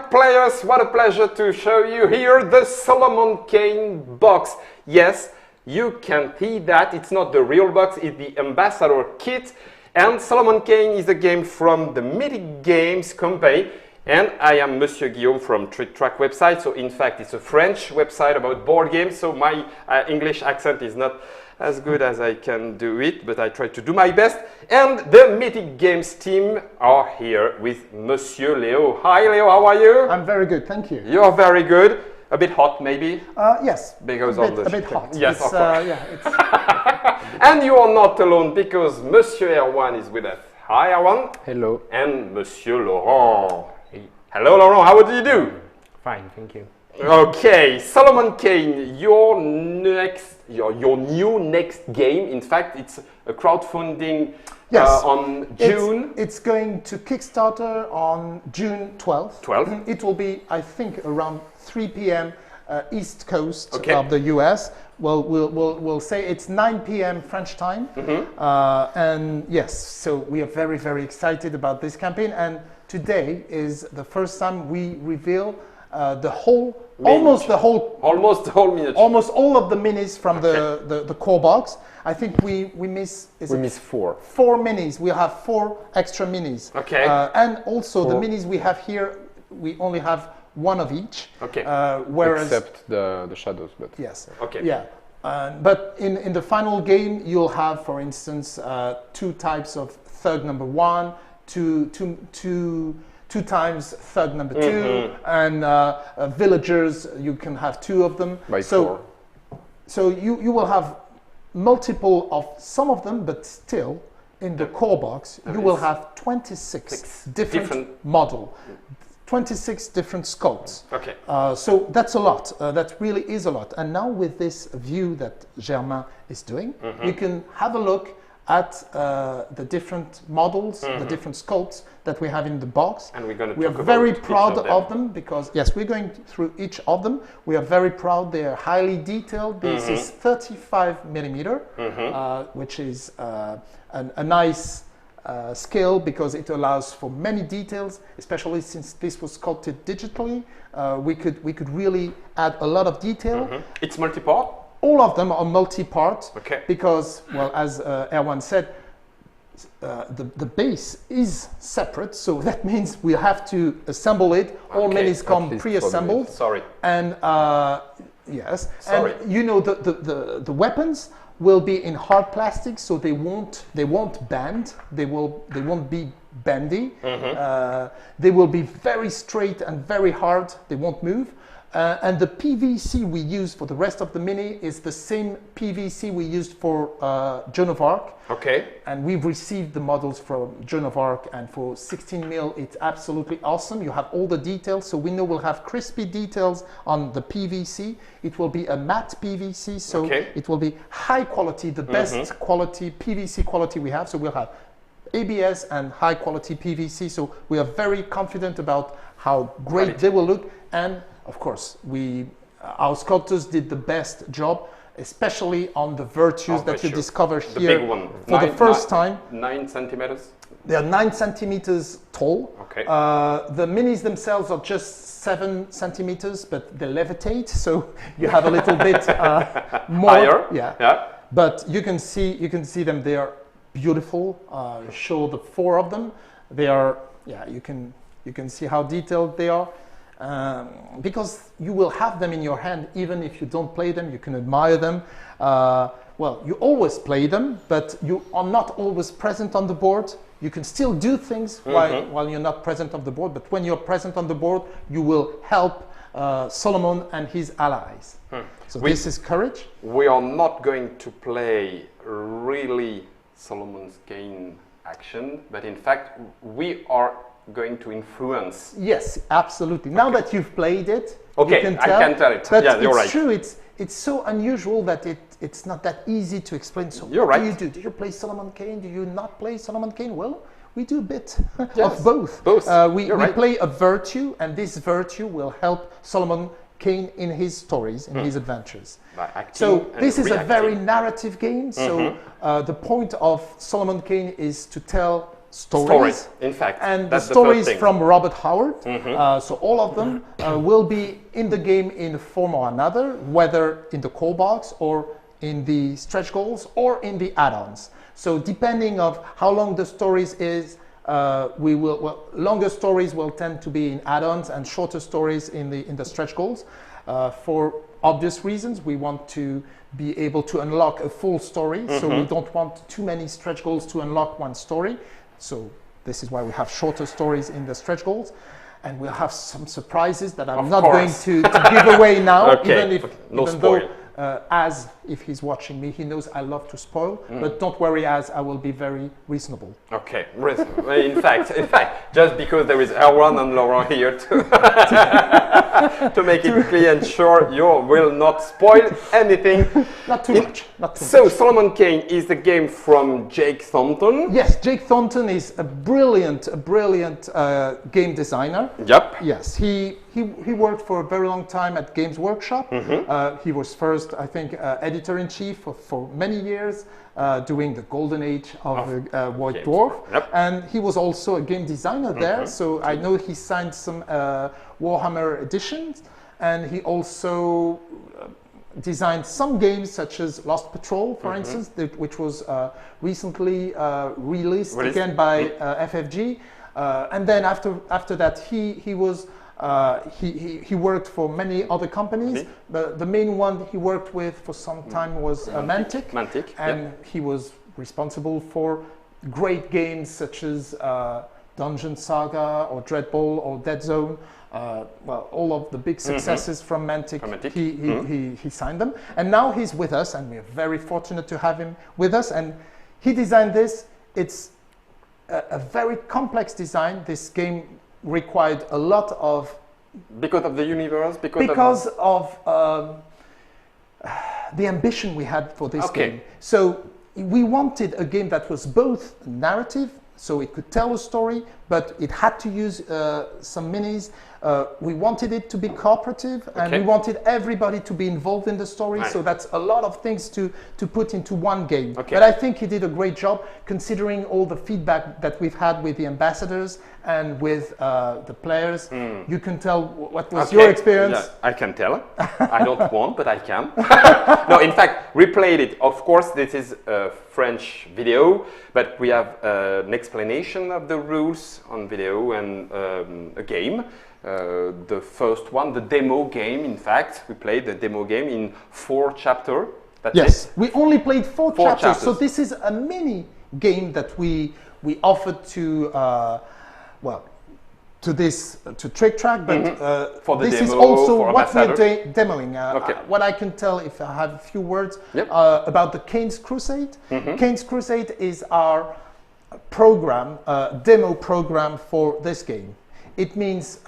players, what a pleasure to show you here the Solomon Kane box. Yes, you can see that it's not the real box, it's the ambassador kit. And Solomon Kane is a game from the Mythic Games company. And I am Monsieur Guillaume from Tric Trac website. So in fact, it's a French website about board games. So my English accent is not as good as I can do it, but I try to do my best. And the Mythic Games team are here with Monsieur Leo. Hi Leo, how are you? I'm very good, thank you. You're very good. A bit hot maybe? Yes, because a bit hot. Yes, of course. And you are not alone because Monsieur Erwan is with us. Hi Erwan. Hello. And Monsieur Laurent. Hey. Hello Laurent, how do you do? Fine, thank you. Okay, Solomon Kane, your new next game. In fact, it's a crowdfunding on June. It's going to Kickstarter on June 12th. 12th. It will be, I think, around 3 p.m. East Coast of the US. Well, we'll say it's 9 p.m. French time. And yes, so we are very, very excited about this campaign. And today is the first time we reveal almost all of the minis from the core box. I think we miss four minis. We have 4 extra minis. Okay. And also the minis we have here, we only have 1 of each. Okay. Whereas except the shadows, but yes. Okay. Yeah. But in the final game, you'll have, for instance, 2 types of thug number 1, two times thug number 2, and villagers, you can have 2 of them. By 4. So you will have multiple of some of them, but still in the core box, you will have 26 different models, 26 different sculpts. Okay. So that's a lot. That really is a lot. And now with this view that Germain is doing, you can have a look at the different models, the different sculpts that we have in the box. And we are very proud of them because, yes, we're going through each of them. We are very proud. They are highly detailed. This is 35 millimeter, which is a nice scale because it allows for many details, especially since this was sculpted digitally. We could really add a lot of detail. It's multi-part? All of them are multi-part because, well, as Erwan said, the base is separate, so that means we have to assemble it. All minis come pre-assembled. Sorry. And yes, sorry. And you know the weapons will be in hard plastic, so they won't bend. They won't be bendy. They will be very straight and very hard. They won't move. And the PVC we use for the rest of the mini is the same PVC we used for Joan of Arc. Okay. And we've received the models from Joan of Arc, and for 16 mil, it's absolutely awesome. You have all the details, so we know we'll have crispy details on the PVC. It will be a matte PVC, so it will be high quality, the best quality PVC quality we have. So we'll have ABS and high quality PVC. So we are very confident about how great they will look. And of course, our sculptors did the best job, especially on the virtues that you discover here the big one. for the first time. 9 centimeters? They are 9 centimeters tall. Okay. The minis themselves are just 7 centimeters, but they levitate, so you have a little bit more. Higher. Yeah. But you can see them. They are beautiful. Show the 4 of them. They are. Yeah. You can see how detailed they are. Because you will have them in your hand even if you don't play them, you can admire them. Well, you always play them, but you are not always present on the board. You can still do things while you're not present on the board, but when you're present on the board, you will help Solomon and his allies. So this is courage. We are not going to play really Solomon Kane action, but in fact, we are going to influence. Yes, absolutely. Now that you've played it, you can tell. I can tell it. But yeah, you're right. It's true. It's so unusual that it's not that easy to explain. So you're what right. do you do? Do you play Solomon Kane? Do you not play Solomon Kane? Well, we do a bit of both. We play a virtue, and this virtue will help Solomon Kane in his stories, in his adventures. So this is a very narrative game. So the point of Solomon Kane is to tell stories. In fact, And that's the stories first thing. from Robert Howard. So all of them will be in the game in a form or another, whether in the core box or in the stretch goals or in the add-ons. So depending of how long the stories is, longer stories will tend to be in add-ons and shorter stories in the stretch goals. For obvious reasons, we want to be able to unlock a full story, so we don't want too many stretch goals to unlock one story. So this is why we have shorter stories in the stretch goals. And we'll have some surprises that I'm not going to give away now, Okay. even though if he's watching me, he knows I love to spoil. But don't worry, I will be very reasonable. Okay. In fact, just because there is Erwan and Laurent here to make it clear and sure, you will not spoil anything. Not too much. Not too So much. Solomon Kane is the game from Jake Thornton. Yes, Jake Thornton is a brilliant game designer. Yep. Yes, he worked for a very long time at Games Workshop. He was first, I think, editor-in-chief for many years, during the golden age of White Dwarf. Yep. And he was also a game designer there, so I know he signed some Warhammer editions, and he also designed some games such as Lost Patrol, for instance, which was recently released again by FFG. And then after that, he worked for many other companies. The main one he worked with for some time was Mantic. And he was responsible for great games such as Dungeon Saga or Dreadball or Dead Zone. All of the big successes from Mantic, he signed them. And now he's with us, and we're very fortunate to have him with us. And he designed this. It's a very complex design. This game required a lot of... Because of the universe? Because of the ambition we had for this game. So we wanted a game that was both narrative, so it could tell a story, but it had to use some minis. We wanted it to be cooperative, and we wanted everybody to be involved in the story, so that's a lot of things to put into one game. But I think he did a great job, considering all the feedback that we've had with the ambassadors and with the players. You can tell what was your experience. Yeah, I can tell. I don't want, but I can. No, in fact, we played it. Of course, this is a French video, but we have an explanation of the rules on video and a game. The first one, the demo game, in fact, we played the demo game in 4 chapters. Yes, we only played 4 chapters, so this is a mini game that we offered to Tric Trac, but for the this demo, is also for what we're ambassadors. demoing. What I can tell, if I have a few words, Yep. about the Kane's Crusade. Kane's Crusade is our program, demo program for this game. It means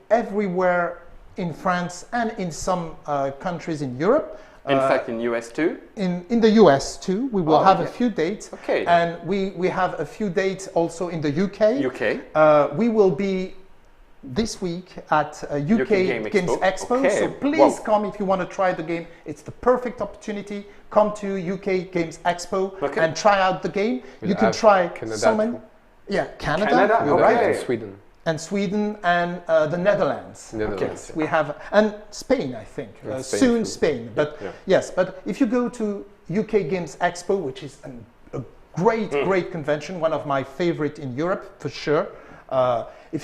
everywhere in France and in some countries in Europe. In fact, in US too? In the US too. We will have a few dates. Okay. And we have a few dates also in the UK. UK. We will be this week at UK Games Expo. Okay. So please come if you want to try the game. It's the perfect opportunity. Come to UK Games Expo and try out the game. You can try Canada so many. too. Yeah, Canada. Okay. And Sweden. And Sweden and the Netherlands. Netherlands, We have, and Spain, I think. And Spain soon too. Spain. But yes, but if you go to UK Games Expo, which is a great convention, one of my favorite in Europe for sure. If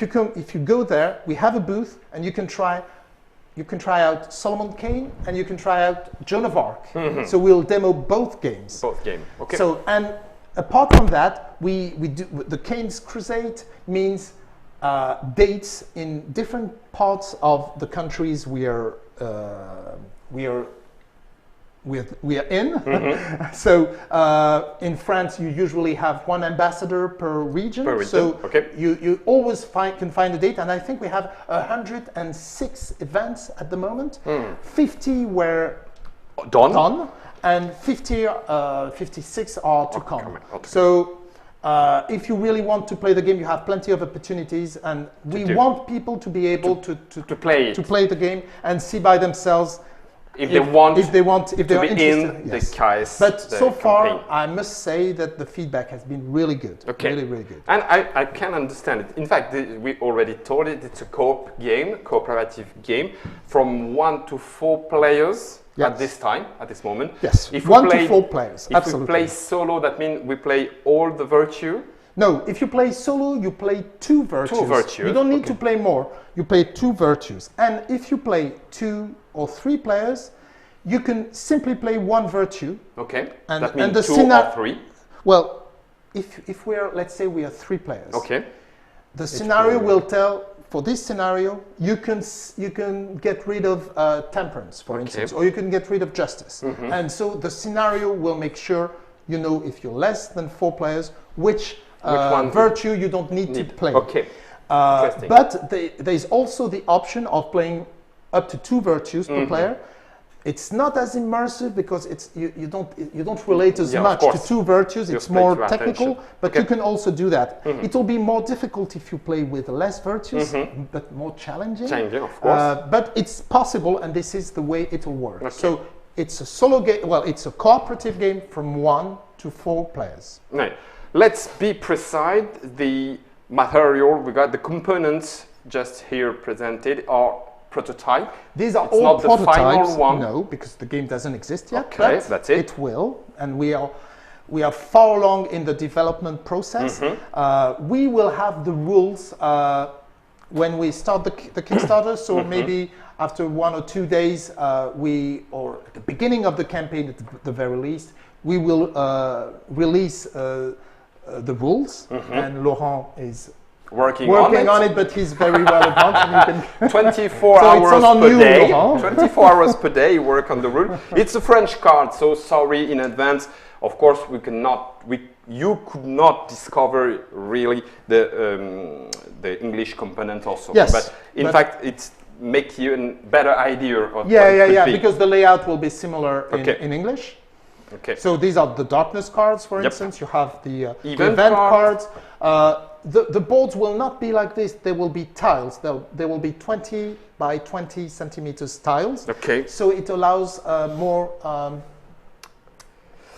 you go there, we have a booth, and you can try out Solomon Kane, and you can try out Joan of Arc. So we'll demo both games. Both games. Okay. So, and apart from that, we do the Kane's Crusade means dates in different parts of the countries we are in. So in France, you usually have 1 ambassador per region. So you always can find a date, and I think we have 106 events at the moment. 50 were done, and 56 are to come. So if you really want to play the game, you have plenty of opportunities, and we want people to be able to play the game and see by themselves if they want if they to are be interested, in yes. the KS But so far, campaign. I must say that the feedback has been really good. Okay. Really, really good. And I can understand it. In fact, we already told it, it's a co-op game, cooperative game, from 1 to 4 players Yes. at this time, at this moment. Yes, If 1 play, to 4 players, If absolutely. we play solo, that means we play all the virtue. No, if you play solo, you play 2 virtues. 2 virtues, You don't need okay. to play more. You play 2 virtues. And if you play 2 or 3 players, you can simply play 1 virtue. Okay, And- that means and the 2 syna- or 3. Well, if we're, let's say we are 3 players. Okay, The scenario will tell, for this scenario, you can get rid of temperance, for instance, or you can get rid of justice. And so the scenario will make sure you know if you're less than 4 players, which one virtue you don't need to play. Okay, interesting. But there's also the option of playing up to 2 virtues per player. It's not as immersive because it's you don't relate as Yeah, of much to course. 2 virtues. You It's split more your technical, attention. but Okay. you can also do that. It will be more difficult if you play with less virtues, but more challenging. Challenging, of course. But it's possible, and this is the way it will work. Okay. So it's a solo game. Well, it's a cooperative game from 1 to 4 players. Right. Let's be precise. The material, we got the components just here presented are prototype. These are It's all not the prototypes. final one. No, because the game doesn't exist yet. Okay, but that's it. It will, and we are far along in the development process. We will have the rules when we start the Kickstarter. So maybe after 1 or 2 days, or at the beginning of the campaign, at the very least, we will release the rules, and Laurent is Working on it, but he's very well advanced. And you can 24 So it's hours all on per you, day. Laurent. 24 hours per day work on the rule. It's a French card, so sorry in advance. Of course, you could not discover really the English component also. Yes, but in fact, it's make you a better idea of what it Yeah, could be. because the layout will be similar Okay. in English. Okay. So these are the darkness cards, for Yep. instance. You have the Event event cards. cards. The boards will not be like this. They will be tiles. They will be 20 by 20 centimeters tiles. Okay. So it allows more,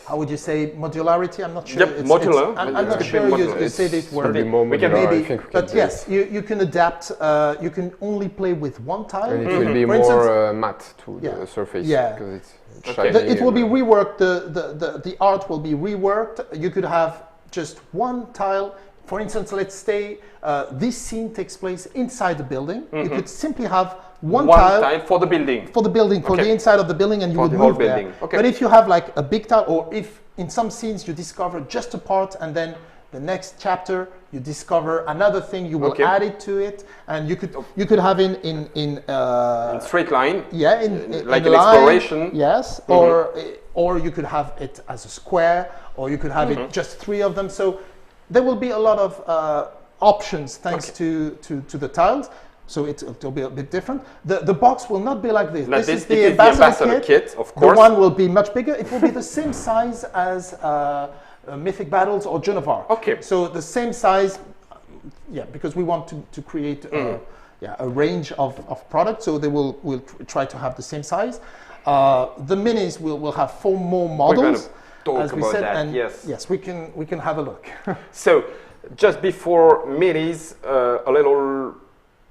how would you say, modularity? I'm not sure. Yep, modular. I'm It not could be sure you modular. say this Could word. be more We can- modular, I Maybe, think we can but do yes, it. you can adapt. You can only play with 1 tile. And it will be For more instance, matte to Yeah. the surface Yeah. because it's Okay. shiny. it will be and, reworked. The art will be reworked. You could have just 1 tile. For instance, let's say this scene takes place inside the building. You could simply have one tile for the building. for the building, for Okay. the inside of the building, and you For would the whole move there. building. Okay. But if you have like a big tile, or if in some scenes you discover just a part, and then the next chapter you discover another thing, you will Okay. add it to it, and you could have in In straight line. yeah, like in an line, exploration. yes, or you could have it as a square, or you could have it just 3 of them. So there will be a lot of options thanks to the tiles. So it'll be a bit different. The box will not be like this. Like This is it the is ambassador kit. of course. The one will be much bigger. It will be the same size as Mythic Battles or Jeux. Okay. So the same size, because we want to create a range of products. So we'll try to have the same size. The minis will have 4 more models. talk as we about said, that, and yes. we can have a look. So, just before minis, a little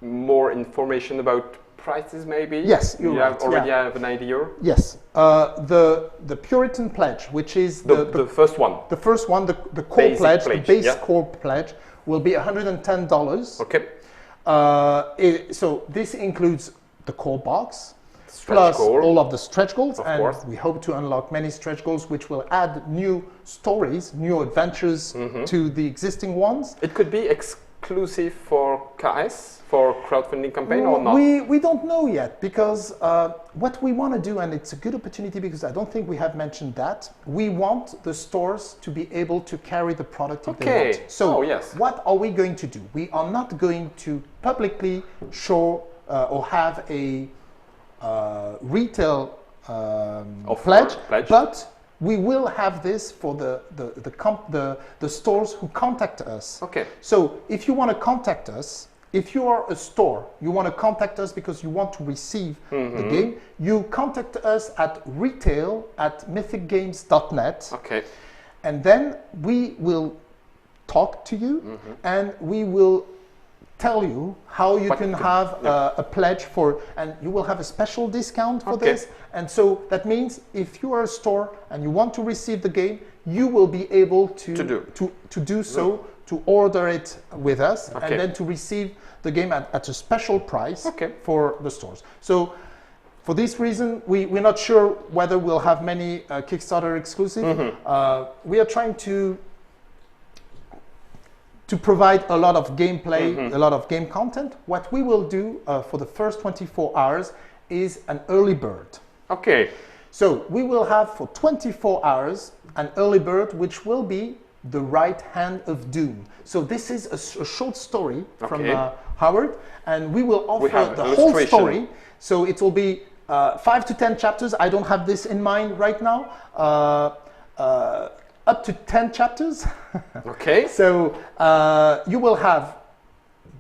more information about prices, maybe. Yes, you're you right, already yeah. have an idea. Yes, the Puritan pledge, which is The first one. the first one, the core Basic pledge, pledge, the base yeah. core pledge, will be $110. Okay. So this includes the core box, Stretch plus goal. all of the stretch goals, Of and course. we hope to unlock many stretch goals, which will add new stories, new adventures to the existing ones. It could be exclusive for KS, for crowdfunding campaign or not? We don't know yet, because what we want to do, and it's a good opportunity because I don't think we have mentioned that, we want the stores to be able to carry the product if they Okay. want. So Oh, yes. what are we going to do? We are not going to publicly show or have a retail pledge, but we will have this for the stores who contact us. Okay. So if you want to contact us if you are a store, you want to contact us because you want to receive the game, you contact us at retail@mythicgames.net. Okay. And then we will talk to you and we will tell you how you can have a pledge for, and you will have a special discount for this. And so that means if you are a store and you want to receive the game, you will be able to do so, to order it with us, and then to receive the game at a special price for the stores. So for this reason, we're not sure whether we'll have many Kickstarter exclusive. We are trying to provide a lot of gameplay, a lot of game content. What we will do for the first 24 hours is an early bird. Okay. So we will have for 24 hours an early bird, which will be The Right Hand of Doom. So this is a short story from Howard, and we will offer the whole story. So it will be 5 to 10 chapters. I don't have this in mind right now. Up to 10 chapters. Okay. So you will have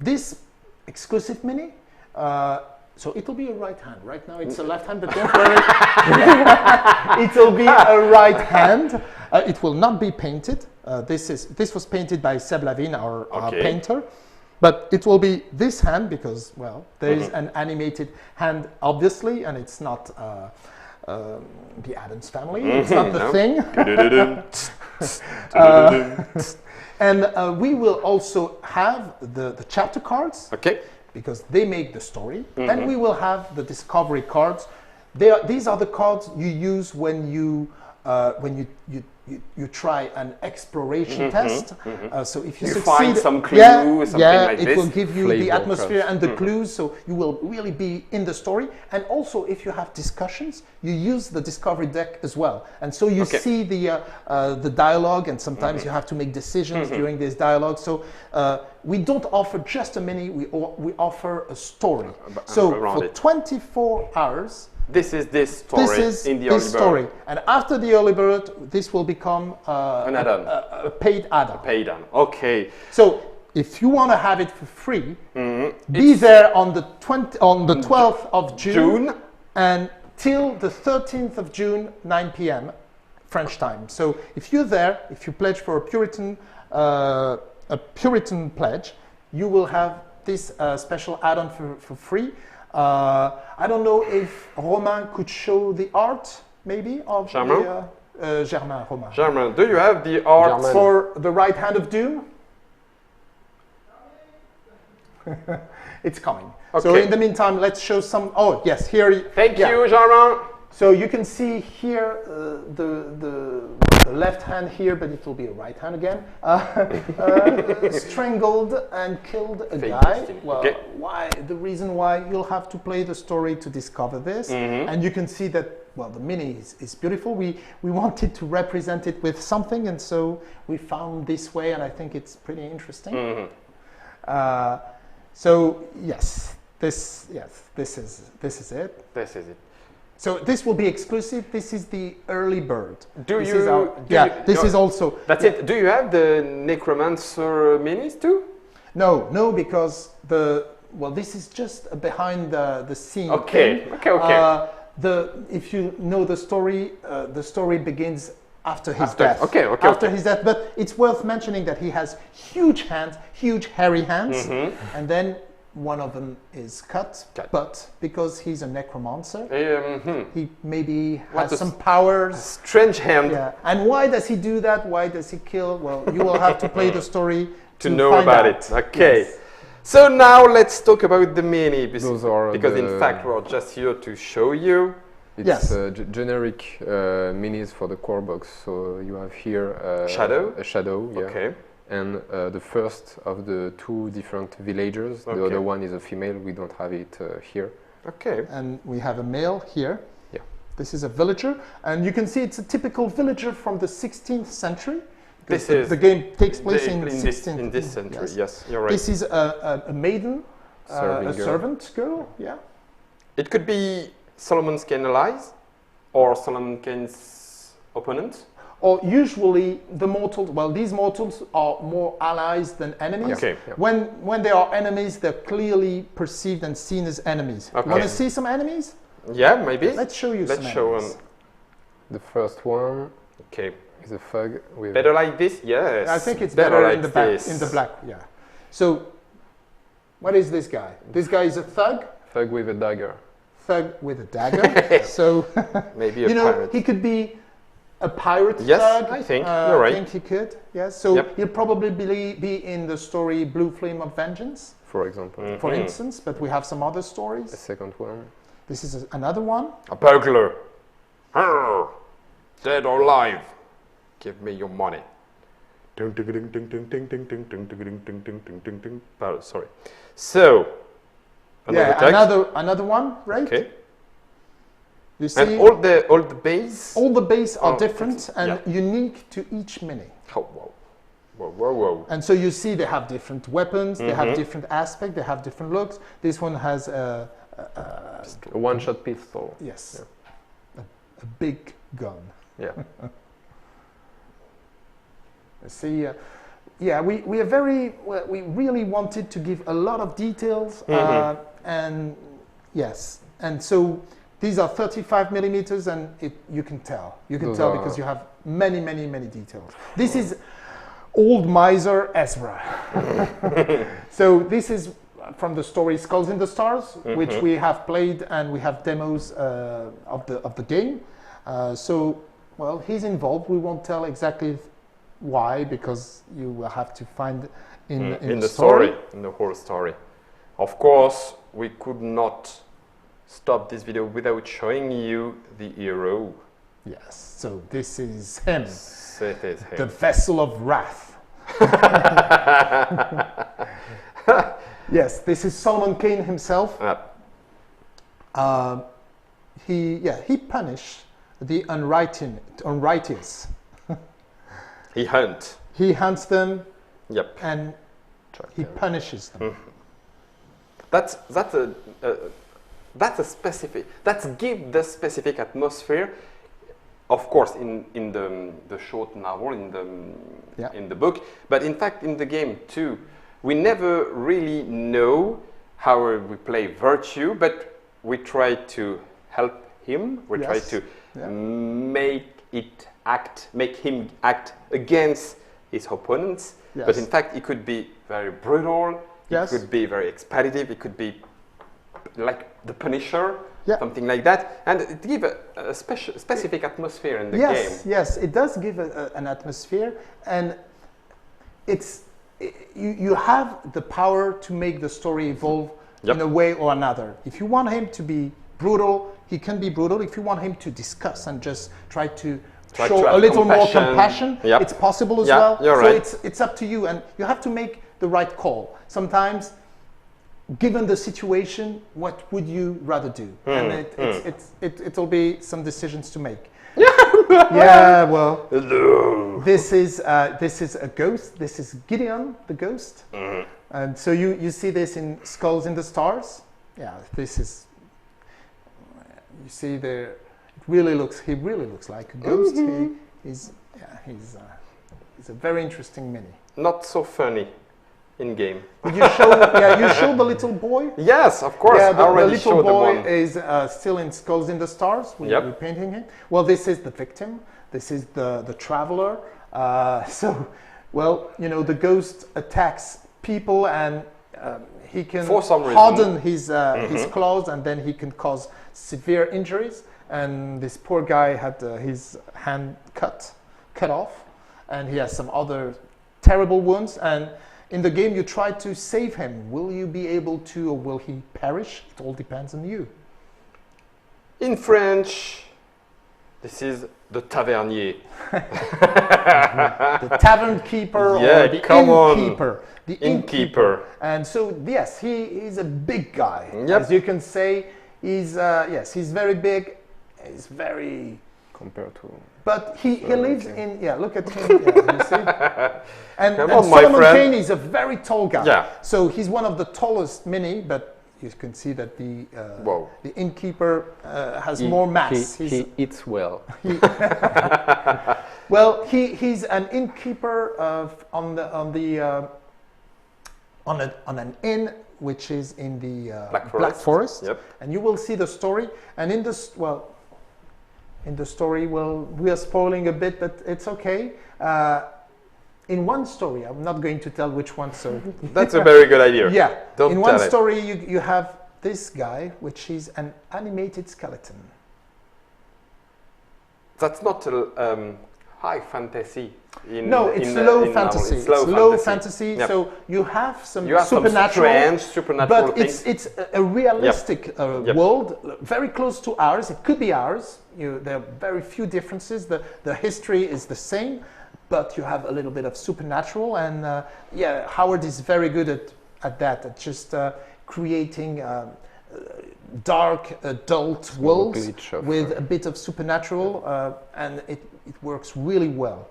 this exclusive mini. So it will be a right hand. Right now it's a left hand, but don't worry. It will be a right hand. It will not be painted. This was painted by Seb Lavin, our painter. But it will be this hand because, well, there is an animated hand, obviously, and it's not the Addams Family. It's not the thing. And we will also have the chapter cards. Okay. Because they make the story. And we will have the discovery cards. These are the cards you use when you try an exploration test. So if you succeed, find some clue, something like this. it will give you the atmosphere and the clues, so you will really be in the story. And also, if you have discussions, you use the discovery deck as well. And so you see the dialogue, and sometimes you have to make decisions during this dialogue. So we don't offer just a mini; we offer a story. So for 24 hours. This is this story in the early bird. And after the early bird, this will become an add-on, a paid add-on. Paid-on. Okay. So if you want to have it for free, be there on the 12th of June and till the 13th of June, 9 p.m. French time. So if you're there, if you pledge for a Puritan pledge, you will have this special add-on for free. I don't know if Romain could show the art, maybe, of Germain, Romain. Germain, do you have the art for The Right Hand of Doom? It's coming. Okay. So in the meantime, let's show some. Oh yes, here. Thank you, Germain. So you can see here the left hand here, but it will be a right hand again. Strangled and killed a guy. Well, why? The reason why you'll have to play the story to discover this, and you can see that. Well, the mini is beautiful. We wanted to represent it with something, and so we found this way, and I think it's pretty interesting. So yes, this is it. This is it. So this will be exclusive. This is the early bird. This is also. That's it. Do you have the Necromancer minis too? No, because this is just behind the scene. Okay. If you know the story begins after his death. After his death, but it's worth mentioning that he has huge hands, huge hairy hands, and then one of them is cut. But because he's a necromancer, he maybe has some powers. Strange hand. Yeah. And why does he do that? Why does he kill? Well, you will have to play the story to know about it. Okay. Yes. So now let's talk about the mini, because in fact we're just here to show you. It's generic minis for the core box. So you have here a shadow, and the first of the two different villagers. The other one is a female. We don't have it here. Okay. And we have a male here. Yeah. This is a villager, and you can see it's a typical villager from the 16th century. The game takes place in this century. Yes, you're right. This is a maiden, a servant girl. Yeah. It could be Solomon Kane's allies or Solomon Kane's opponent. or usually the mortals, well, these mortals are more allies than enemies. Okay. Yeah. When they are enemies, they're clearly perceived and seen as enemies. Okay. Want to see some enemies? Yeah, maybe. Let's show you some enemies. The first one Okay. is a thug with... Better like this? Yes. I think it's better like in the back, this. in the black, yeah. So, what is this guy? This guy is a thug. Thug with a dagger. Thug with a dagger. So, Maybe a you know, pirate. he could be a pirate Yes, thug. I think you're right. I think he could. Yes. So Yep. he'll probably be in the story Blue Flame of Vengeance, For example. for instance. But we have some other stories. The second one. This is another one. A burglar. Arr! Dead or alive? Give me your money. Sorry. So, Another one, right? Okay. You see, And all the base. all the bases are Oh, different and yeah. unique to each mini. Oh, whoa. And so you see they have different weapons, they have different aspects, they have different looks. This one has a one-shot pistol. yes, a big gun. Yeah. See, yeah, we are very, well, we really wanted to give a lot of details, and yes, and so these are 35 millimeters, and you can tell because you have many details. This is old miser Ezra. So this is from the story Skulls in the Stars, which we have played, and we have demos of the game. So, well, he's involved. We won't tell exactly why, because you will have to find in the story, in the whole story. Of course, we could not stop this video without showing you the hero. Yes, so this is him, It is him. the vessel of wrath. Yes, this is Solomon Kane himself. He punished the unrighteous. He hunts. He hunts them. Yep. And he punishes them. That's a specific. That's give the specific atmosphere. Of course, in the short novel, in the book, but in fact in the game too, we never really know how we play virtue, but we try to help him. We try to make him act against his opponents. Yes. But in fact, it could be very brutal. Yes. It could be very expeditive. It could be like the Punisher, something like that, and it gives a specific atmosphere in the game. Yes, it does give an atmosphere, and you have the power to make the story evolve in a way or another. If you want him to be brutal, he can be brutal. If you want him to discuss and just try to show a little more compassion, it's possible as well. You're right. It's up to you, and you have to make the right call. Sometimes, given the situation, what would you rather do? And it'll be some decisions to make. Yeah, well, this is a ghost. This is Gideon, the ghost, and so you see this in Skulls in the Stars. Yeah, this is. You see there, he really looks like a ghost. He's a very interesting mini. Not so funny in game. Did you show? You showed the little boy. Yes, of course. Yeah, I already the little showed boy the one. is still in Skulls in the Stars. We're painting him. Well, this is the victim. This is the traveler. So, well, you know, the ghost attacks people, and he can harden his claws, and then he can cause severe injuries. And this poor guy had his hand cut off, and he has some other terrible wounds. And in the game, you try to save him. Will you be able to, or will he perish? It all depends on you. In French, this is the tavernier. The tavern keeper or the innkeeper. The innkeeper. And so, yes, he's a big guy. Yep. As you can say, he's very big. He's very... Compared to... But he lives in... Yeah, look at him. Yeah, you see? And my Solomon friend. Kane is a very tall guy. Yeah. So he's one of the tallest mini, but you can see that the innkeeper has more mass. He eats well. Well, he's an innkeeper on an inn which is in the Black Forest. Yep. And you will see the story. And in the story, we are spoiling a bit, but it's okay. In one story, I'm not going to tell which one, so that's a very good idea. Yeah. Don't in tell one it. story, you have this guy, which is an animated skeleton. That's not high fantasy. No, it's low fantasy. It's low fantasy. Yep. So you have some supernatural, supernatural, but things. it's a realistic world, very close to ours. It could be ours. There are very few differences. The history is the same, but you have a little bit of supernatural. And Howard is very good at that. At just creating dark adult worlds with a bit of supernatural, and it works really well.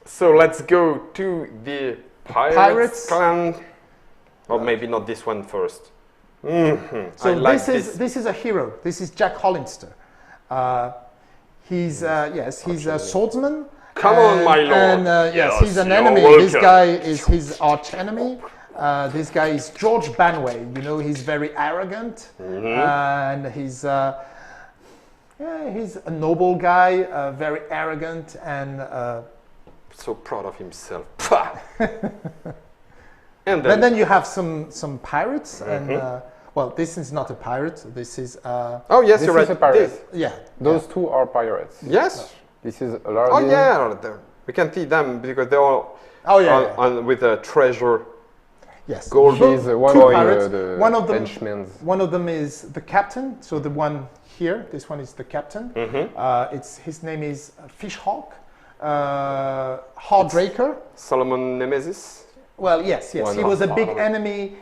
So let's go to the Pirates clan, or maybe not this one first. So this is a hero. This is Jack Hollister. He's a swordsman. Come on, my lord. And he's an enemy. Welcome. This guy is his arch enemy. This guy is George Banway. You know, he's very arrogant, and he's a noble guy, very arrogant, and so proud of himself. And then you have some pirates, and well, this is not a pirate. This is oh yes, this you're right. Is a pirate. Those two are pirates. Yes. This is Oh Aladdin. yeah, we can see them because they're all with a treasure. Yes. Gold is one two of pirates. the henchmen. One of them is the captain. So the one here, this one is the captain. His name is Fishhawk, Heartbreaker. Solomon Nemesis. Well, yes. He was a big enemy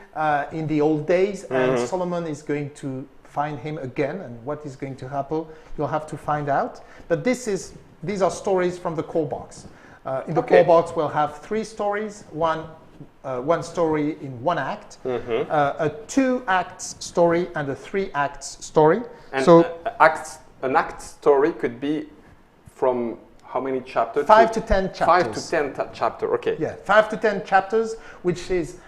in the old days, and Solomon is going to find him again. And what is going to happen, you'll have to find out. But these are stories from the core box. In the core box, we'll have 3 stories. One story in 1 act, a 2-act story, and a 3-act story. And so an act story could be from how many chapters? 5 to 10 chapters. 5 to 10 chapters. Okay. Yeah, 5 to 10 chapters, which is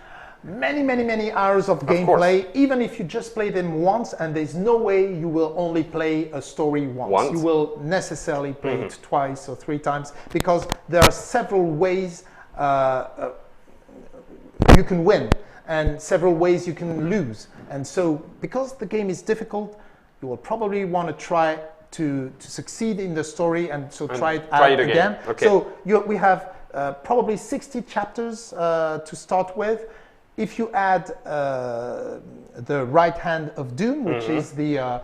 many hours of gameplay. Even if you just play them once, and there's no way you will only play a story once. You will necessarily play it twice or 3 times, because there are several ways you can win and several ways you can lose. And so, because the game is difficult, you will probably want to try to succeed in the story, and so try it again. Okay. So we have probably 60 chapters to start with. If you add the Right Hand of Doom, which is the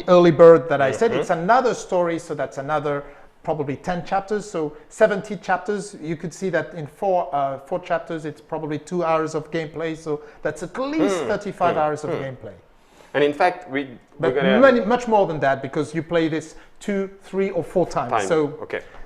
early bird that I said, it's another story, so that's another probably 10 chapters, so 70 chapters. You could see that in 4 chapters, it's probably 2 hours of gameplay, so that's at least 35 hours of gameplay. And in fact, we're much more than that, because you play this 2, 3, or 4 times. So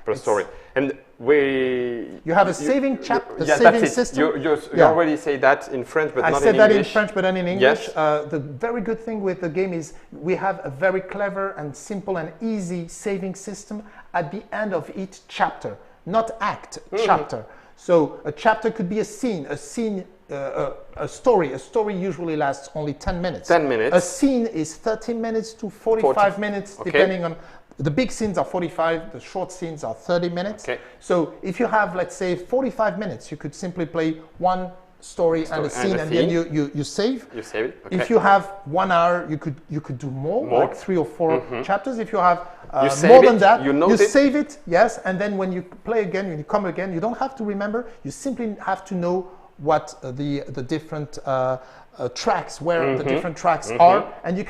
per story. And you have a saving system. You already say that in French, but not in English. I said that in French, but not in English. Yes. The very good thing with the game is we have a very clever and simple and easy saving system at the end of each chapter, not act, chapter. So a chapter could be a scene, a story. A story usually lasts only 10 minutes. 10 minutes. A scene is 30 minutes to 45 minutes, depending on. The big scenes are 45, the short scenes are 30 minutes. Okay. So if you have, let's say, 45 minutes, you could simply play one story and a scene, and then you save. You save it. Okay. If you have 1 hour, you could do more, like 3 or 4 chapters. If you have more than that, you save it, yes, and then when you play again, when you come again, you don't have to remember. You simply have to know what the different tracks, where the different tracks are, and you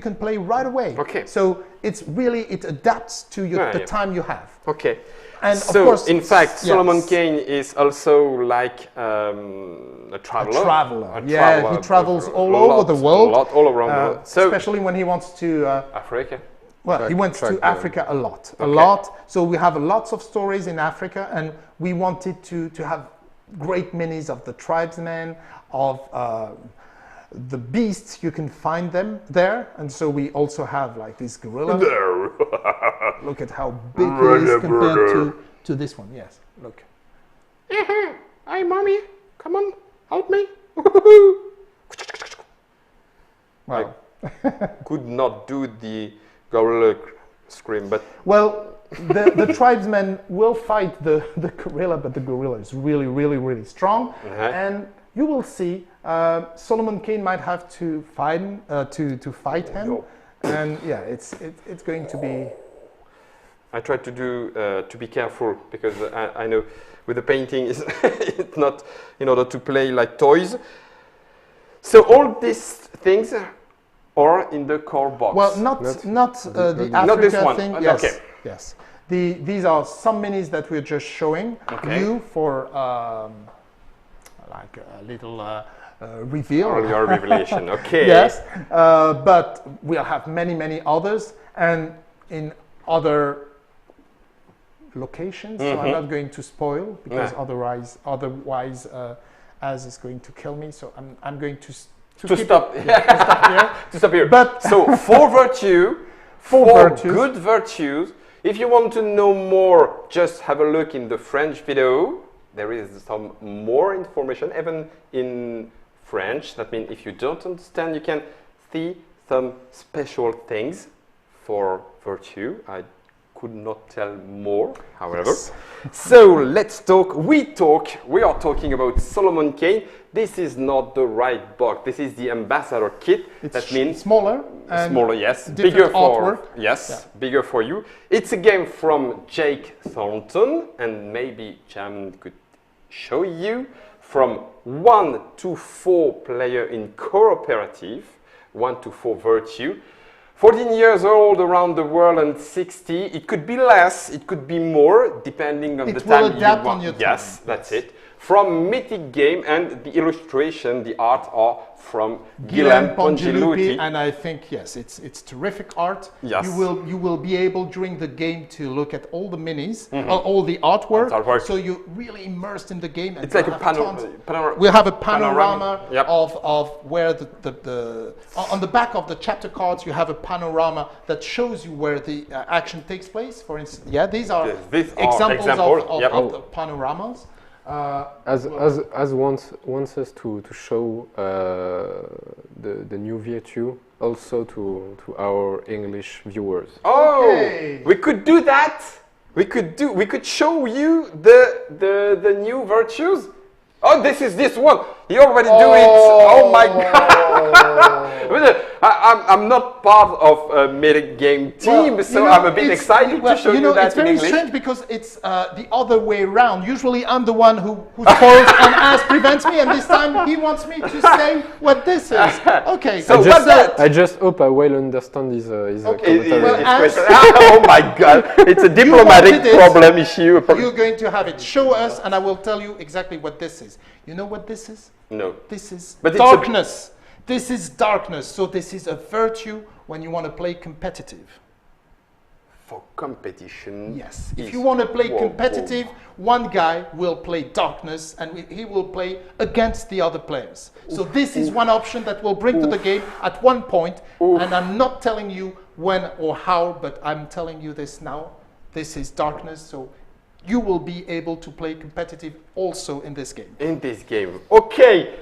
can play right away. Okay. So it adapts to the time you have. Okay. And so, of course, in fact, Solomon Kane is also like a traveler. He travels all over the world. All around the world. So, especially when he wants to Africa. Well, he went to Africa a lot. So we have lots of stories in Africa, and we wanted to have great minis of the tribesmen, of the beasts. You can find them there, and so we also have like this gorilla. Look at how big it is compared to this one. Yes, look. Hi, mommy. Come on, help me. Wow. I could not do the gorilla scream, but... Well, the tribesmen will fight the gorilla, but the gorilla is really, really, really strong. And you will see Solomon Kane might have to fight him. And yeah, it's going to be... I try to be careful because I know with the painting it's not in order to play like toys. So all these things are in the core box. Well, not the Africa thing. Yes, okay. Yes. These are some minis that we're just showing you for like a little reveal. Your revelation. Okay. Yes, but we'll have many others and in other locations. So I'm not going to spoil because otherwise, Az is going to kill me. So I'm going to stop here. To stop here. But so four good virtues. If you want to know more, just have a look in the French video. There is some more information, even in French. That means if you don't understand, you can see some special things for virtue. I could not tell more, however. Yes. So let's talk. We are talking about Solomon Kane. This is not the right box. This is the ambassador kit. That means smaller. Smaller, yes. Bigger for bigger for you. It's a game from Jake Thornton, and maybe Jam could show you from 1 to 4 player in cooperative, 1 to 4 virtue. 14 years old around the world and 60. It could be less, it could be more, depending on the time you want. On your time. Yes, that's it. From Mythic Game, and the illustration, the art are from Guillaume Pongilupi. And I think, yes, it's terrific art. Yes. You will be able during the game to look at all the minis, all the artwork. So you're really immersed in the game. And it's like a panorama. We'll have a panorama of where on the back of the chapter cards you have a panorama that shows you where the action takes place. For instance, these are examples of the panoramas. As wants us to show the new virtue also to our English viewers. Oh, we could do that. We could show you the new virtues. Oh, this is this one. You already do it. Oh my God. I'm not part of a Mythic Game team, so I'm a bit excited to show you that it's very in English. strange because it's the other way around. Usually I'm the one who spoils and Az prevents me, and this time he wants me to say what this is. Okay, so what's that? I just hope I will understand his commentary. Oh my God, it's a diplomatic problem issue. You're going to have it. Show us, and I will tell you exactly what this is. You know what this is? No. This is darkness. This is darkness. So this is a virtue when you want to play competitive. For competition. Yes. If you want to play competitive, one guy will play darkness and he will play against the other players. So this is one option that we'll bring to the game at one point. And I'm not telling you when or how, but I'm telling you this now. This is darkness. So you will be able to play competitive also in this game. In this game. Okay.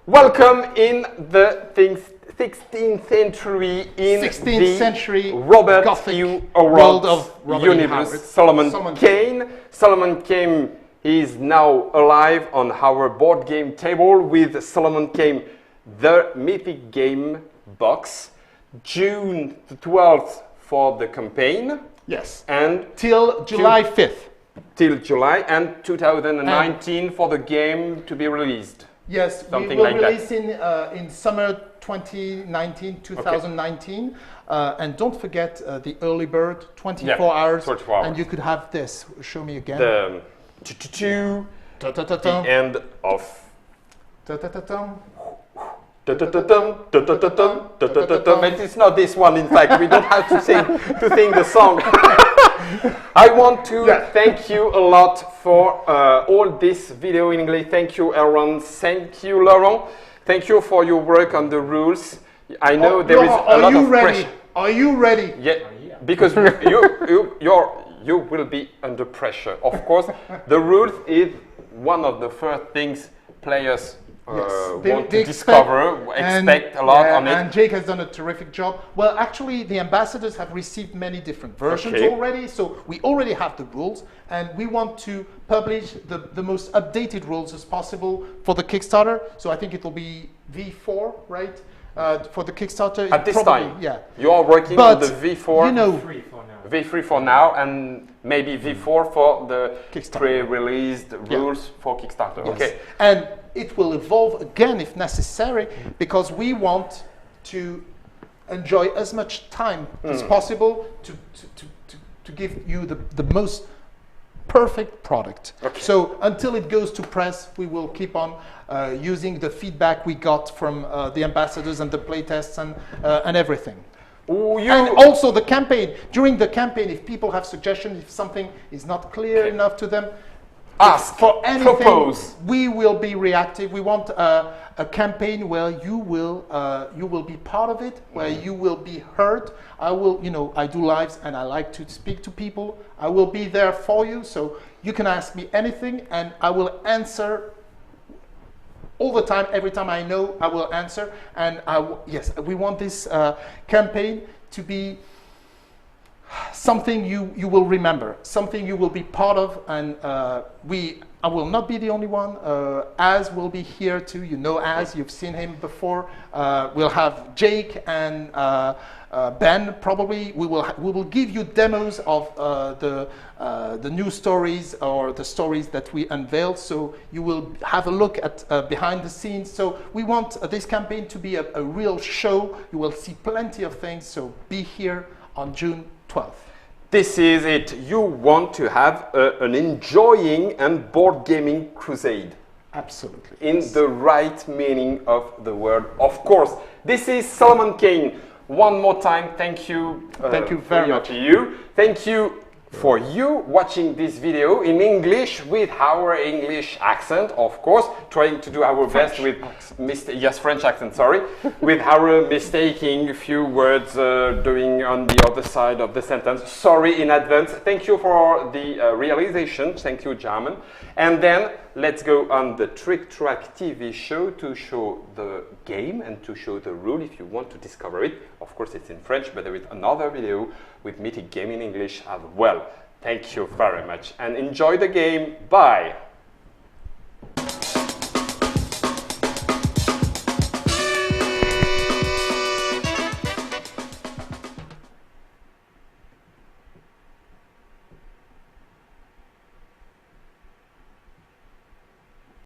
Welcome in the 16th century in 16th century Robert Gothic E. world of universe. Solomon Kane. Solomon Kane is now alive on our board game table with Solomon Kane, the Mythic Game box. June the 12th for the campaign. Yes. And till July 5th. Till July and 2019 for the game to be released. Yes, something we will like release in summer 2019. Okay. And don't forget the early bird, 24 hours. 24 hours. And you could have this. Show me again. The end of. It's not this one, in fact. We don't have to sing the song. I want to thank you a lot for all this video in English. Thank you, Erwan. Thank you, Laurent. Thank you for your work on the rules. I know there is a lot of pressure. Are you ready? Yeah. because you will be under pressure. Of course, the rules is one of the first things players want to discover, expect a lot on it. And Jake has done a terrific job. Well, actually, the ambassadors have received many different versions already, so we already have the rules, and we want to publish the most updated rules as possible for the Kickstarter. So I think it will be V4, right? For the Kickstarter. At this time, you are working on the V4. You know, V3 for now, and maybe V4 for the pre-released rules for Kickstarter. Yes. Okay. And it will evolve again if necessary, because we want to enjoy as much time as possible to give you the most perfect product. Okay. So until it goes to press, we will keep on using the feedback we got from the ambassadors and the playtests and everything. And also the campaign. During the campaign, if people have suggestions, if something is not clear enough to them, ask for anything. Propose. We will be reactive. We want a campaign where you will be part of it, where you will be heard. I do lives and I like to speak to people. I will be there for you, so you can ask me anything and I will answer all the time. Every time I know, I will answer. And yes, we want this campaign to be something you will remember, something you will be part of, and I will not be the only one. Az will be here too. You know Az, you've seen him before. We'll have Jake and Ben. Probably we will give you demos of the new stories or the stories that we unveiled. So you will have a look at behind the scenes. So we want this campaign to be a real show. You will see plenty of things. So be here on June 12th. This is it. You want to have an enjoying and board gaming crusade. Absolutely. In the right meaning of the word, of course. This is Solomon Kane. One more time, thank you. Thank you very much. To you. Thank you for you watching this video in English with our English accent, of course, trying to do our best with French accent, sorry, with our mistaking a few words doing on the other side of the sentence. Sorry in advance. Thank you for the realization. Thank you, German. And then let's go on the Tric Trac TV show to show the game and to show the rule if you want to discover it. Of course, it's in French, but there is another video with Mythic Game in English as well. Thank you very much and enjoy the game. Bye.